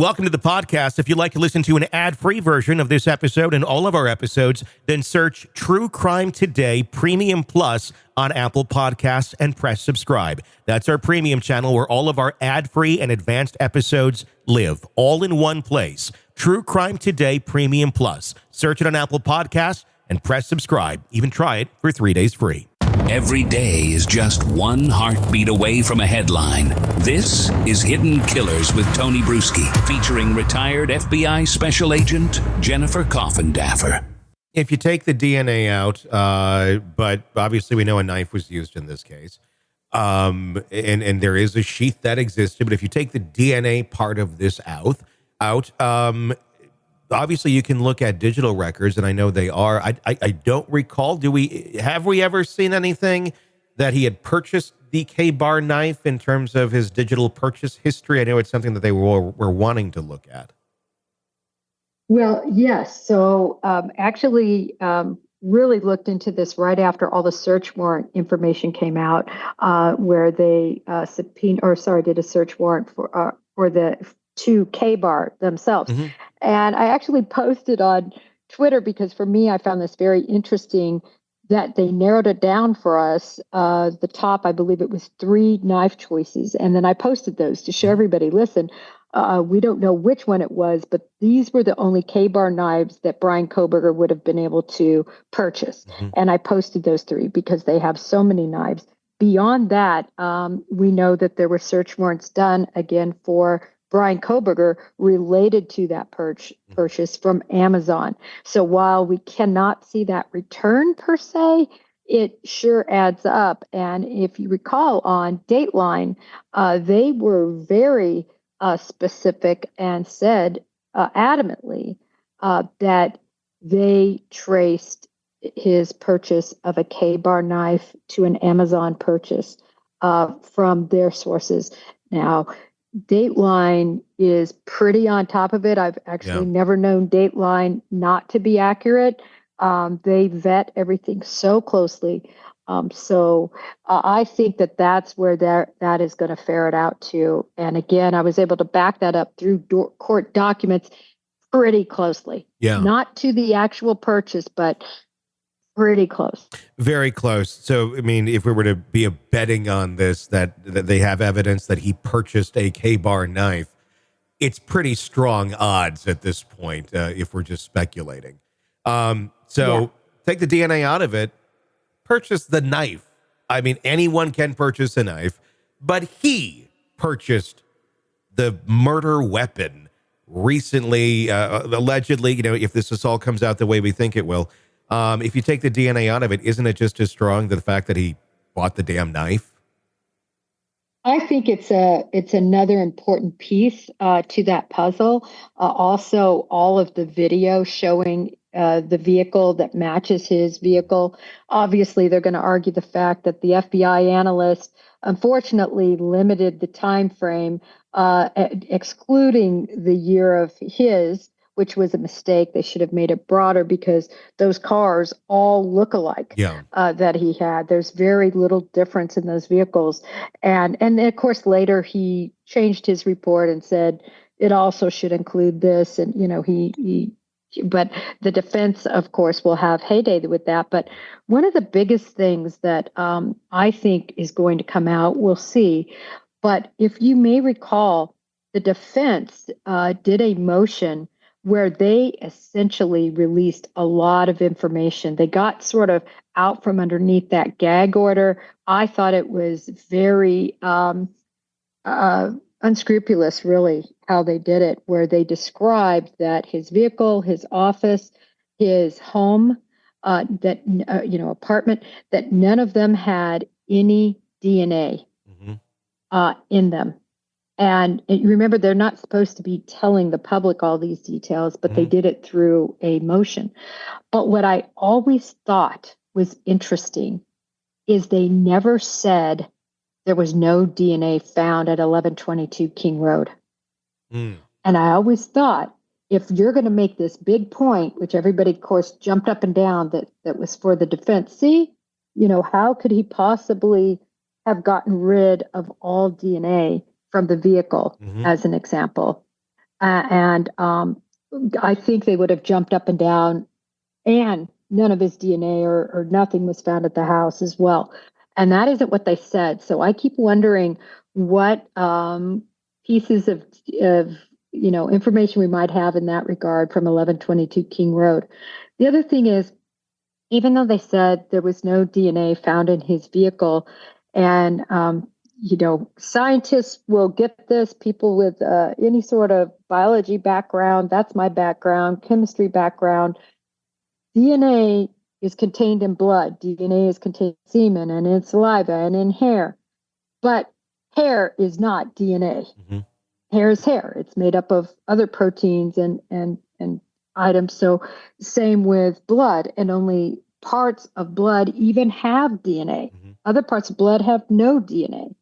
Welcome to the podcast. If you'd like to listen to an ad-free version of this episode and all of our episodes, then search True Crime Today Premium Plus on Apple Podcasts and press subscribe. That's our premium channel where all of our ad-free and advanced episodes live, all in one place. True Crime Today Premium Plus. Search it on Apple Podcasts and press subscribe. Even try it for 3 days free. Every day is just one heartbeat away from a headline. This is Hidden Killers with Tony Bruschi, featuring retired FBI Special Agent Jennifer Coffindaffer. If you take the DNA out, but obviously we know a knife was used in this case, and there is a sheath that existed, but if you take the DNA part of this out, obviously you can look at digital records, and I know they are. I don't recall. Have we ever seen anything that he had purchased the K-bar knife in terms of his digital purchase history? I know it's something that they were wanting to look at. Well, yes. So actually really looked into this right after all the search warrant information came out, where they did a search warrant for the two K-bar themselves. Mm-hmm. And I actually posted on Twitter because for me, I found this very interesting that they narrowed it down for us. The top, I believe it was 3 knife choices. And then I posted those to show everybody, listen, we don't know which one it was, but these were the only K-bar knives that Bryan Kohberger would have been able to purchase. Mm-hmm. And I posted those 3 because they have so many knives. Beyond that, we know that there were search warrants done again for Bryan Kohberger related to that purchase from Amazon. So while we cannot see that return per se, it sure adds up. And if you recall on Dateline, they were very specific and said adamantly that they traced his purchase of a K-bar knife to an Amazon purchase from their sources. Now, Dateline is pretty on top of it. I've actually never known Dateline not to be accurate. They vet everything so closely. So I think that that's where that is going to ferret out to. And again, I was able to back that up through court documents pretty closely. Yeah. Not to the actual purchase, but pretty close. Very close. So, I mean, if we were to be betting on this, that they have evidence that he purchased a K-bar knife, it's pretty strong odds at this point, if we're just speculating. Take the DNA out of it, purchase the knife. I mean, anyone can purchase a knife, but he purchased the murder weapon recently, allegedly, if this all comes out the way we think it will. If you take the DNA out of it, isn't it just as strong the fact that he bought the damn knife? I think it's another important piece to that puzzle. Also, all of the video showing the vehicle that matches his vehicle. Obviously, they're going to argue the fact that the FBI analyst unfortunately limited the time frame, excluding the year of his, which was a mistake. They should have made it broader because those cars all look alike that he had. There's very little difference in those vehicles. And of course, later he changed his report and said it also should include this. And, but the defense, of course, will have heyday with that. But one of the biggest things that I think is going to come out, we'll see. But if you may recall, the defense did a motion where they essentially released a lot of information. They got sort of out from underneath that gag order. I thought it was very unscrupulous, really, how they did it, where they described that his vehicle, his office, his home, apartment, that none of them had any DNA in them. And remember, they're not supposed to be telling the public all these details, but they did it through a motion. But what I always thought was interesting is they never said there was no DNA found at 1122 King Road. And I always thought, if you're going to make this big point, which everybody, of course, jumped up and down, that was for the defense. See, how could he possibly have gotten rid of all DNA from the vehicle, as an example? And I think they would have jumped up and down, and none of his DNA or nothing was found at the house as well. And that isn't what they said. So I keep wondering what pieces of information we might have in that regard from 1122 King Road. The other thing is, even though they said there was no DNA found in his vehicle, and scientists will get this, people with any sort of biology background, that's my background, chemistry background, DNA is contained in blood, DNA is contained in semen and in saliva and in hair, but hair is not DNA. Mm-hmm. Hair is hair. It's made up of other proteins and items. So same with blood, and only parts of blood even have DNA. Mm-hmm. Other parts of blood have no DNA.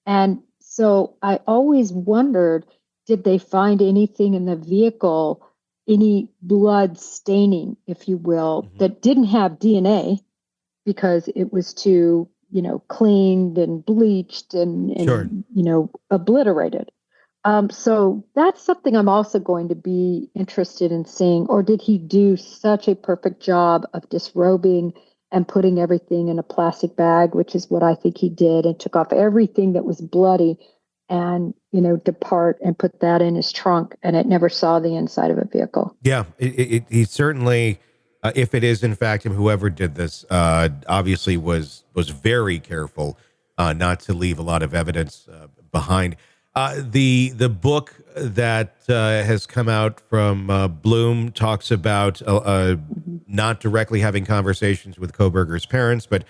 And so I always wondered, did they find anything in the vehicle, any blood staining, if you will, Mm-hmm. that didn't have DNA because it was too, cleaned and bleached and Sure. obliterated. So that's something I'm also going to be interested in seeing. Or did he do such a perfect job of disrobing and putting everything in a plastic bag, which is what I think he did, and took off everything that was bloody and, depart and put that in his trunk, and it never saw the inside of a vehicle. Yeah, he certainly, if it is in fact him, whoever did this, obviously was very careful not to leave a lot of evidence behind. The book that has come out from Bloom talks about not directly having conversations with Kohberger's parents, but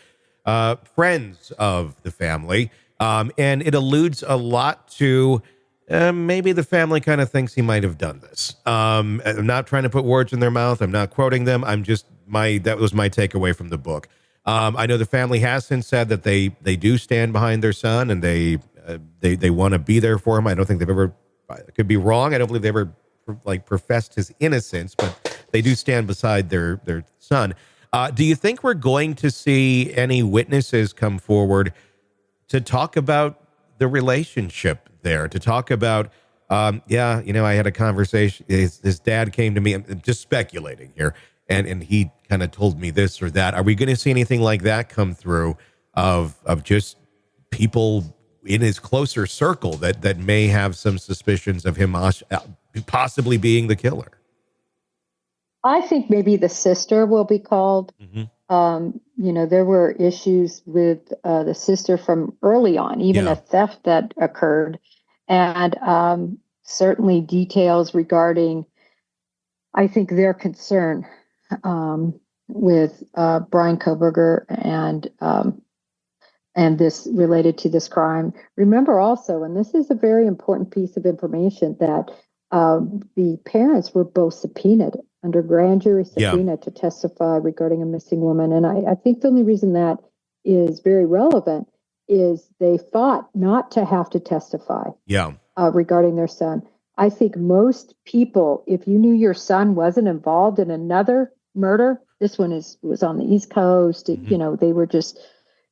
friends of the family, and it alludes a lot to maybe the family kind of thinks he might have done this. I'm not trying to put words in their mouth. I'm not quoting them. That was my takeaway from the book. I know the family has since said that they do stand behind their son, and they want to be there for him. I don't think they've ever, I could be wrong, I don't believe they ever professed his innocence, but they do stand beside their son. Do you think we're going to see any witnesses come forward to talk about the relationship there, to talk about, I had a conversation, his dad came to me, I'm just speculating here, and he kind of told me this or that. Are we going to see anything like that come through of just people in his closer circle that may have some suspicions of him possibly being the killer? I think maybe the sister will be called. Mm-hmm. There were issues with the sister from early on, even a theft that occurred, and certainly details regarding, I think, their concern with Bryan Kohberger and this related to this crime. Remember also, and this is a very important piece of information, that the parents were both subpoenaed under grand jury subpoena to testify regarding a missing woman. And I think the only reason that is very relevant is they fought not to have to testify regarding their son. I think most people, if you knew your son wasn't involved in another murder, this one was on the East Coast, they were just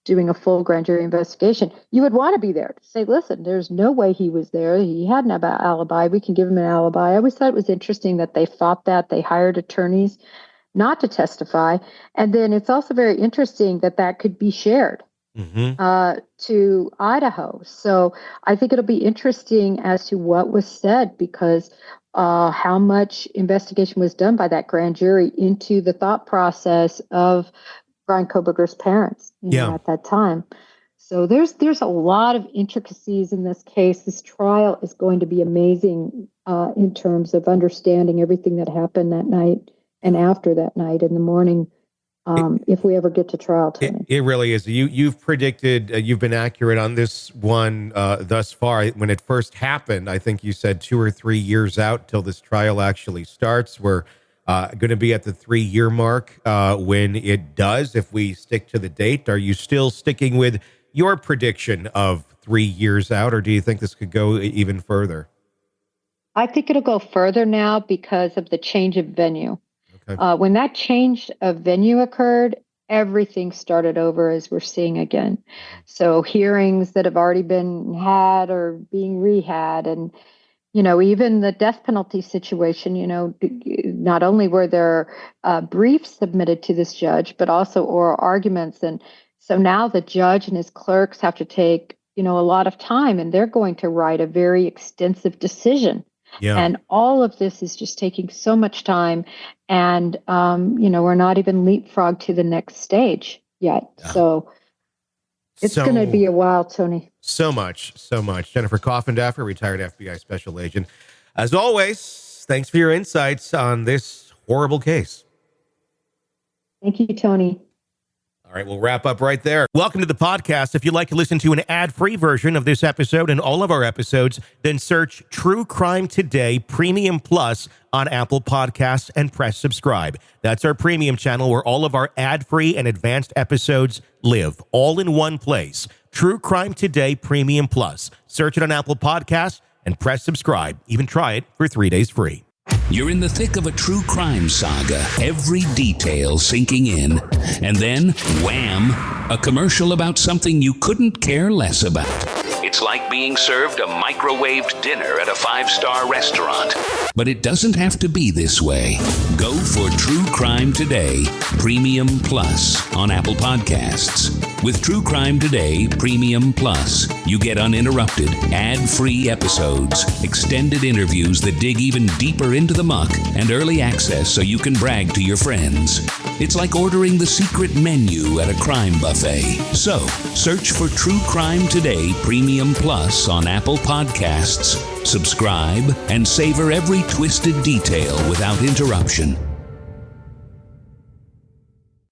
doing a full grand jury investigation, you would want to be there to say, listen, there's no way he was there. He had an alibi. We can give him an alibi. I always thought it was interesting that they fought that. They hired attorneys not to testify. And then it's also very interesting that could be shared to Idaho. So I think it'll be interesting as to what was said, because how much investigation was done by that grand jury into the thought process of Bryan Kohberger's parents at that time. So there's a lot of intricacies in this case. This trial is going to be amazing in terms of understanding everything that happened that night and after that night in the morning, if we ever get to trial, Tony. It really is. You've predicted, you've been accurate on this one thus far. When it first happened, I think you said 2 or 3 years out till this trial actually starts. We're going to be at the 3-year mark when it does, if we stick to the date. Are you still sticking with your prediction of 3 years out, or do you think this could go even further? I think it'll go further now because of the change of venue. Okay. When that change of venue occurred, everything started over, as we're seeing again. So hearings that have already been had are being rehat, and even the death penalty situation, not only were there briefs submitted to this judge, but also oral arguments. And so now the judge and his clerks have to take, a lot of time, and they're going to write a very extensive decision. Yeah. And all of this is just taking so much time. And, we're not even leapfrogged to the next stage yet. Yeah. So it's going to be a while, Tony. So much. Jennifer Coffindaffer, retired FBI special agent. As always, thanks for your insights on this horrible case. Thank you, Tony. All right, we'll wrap up right there. Welcome to the podcast. If you'd like to listen to an ad-free version of this episode and all of our episodes, then search True Crime Today Premium Plus on Apple Podcasts and press subscribe. That's our premium channel where all of our ad-free and advanced episodes live, all in one place. True Crime Today Premium Plus. Search it on Apple Podcasts and press subscribe. Even try it for 3 days free. You're in the thick of a true crime saga, every detail sinking in, and then, wham, a commercial about something you couldn't care less about. It's like being served a microwaved dinner at a 5-star restaurant. But it doesn't have to be this way. Go for True Crime Today Premium Plus on Apple Podcasts. With True Crime Today Premium Plus, you get uninterrupted, ad-free episodes, extended interviews that dig even deeper into the muck, and early access so you can brag to your friends. It's like ordering the secret menu at a crime buffet. So, search for True Crime Today Premium Plus on Apple Podcasts, subscribe, and savor every twisted detail without interruption.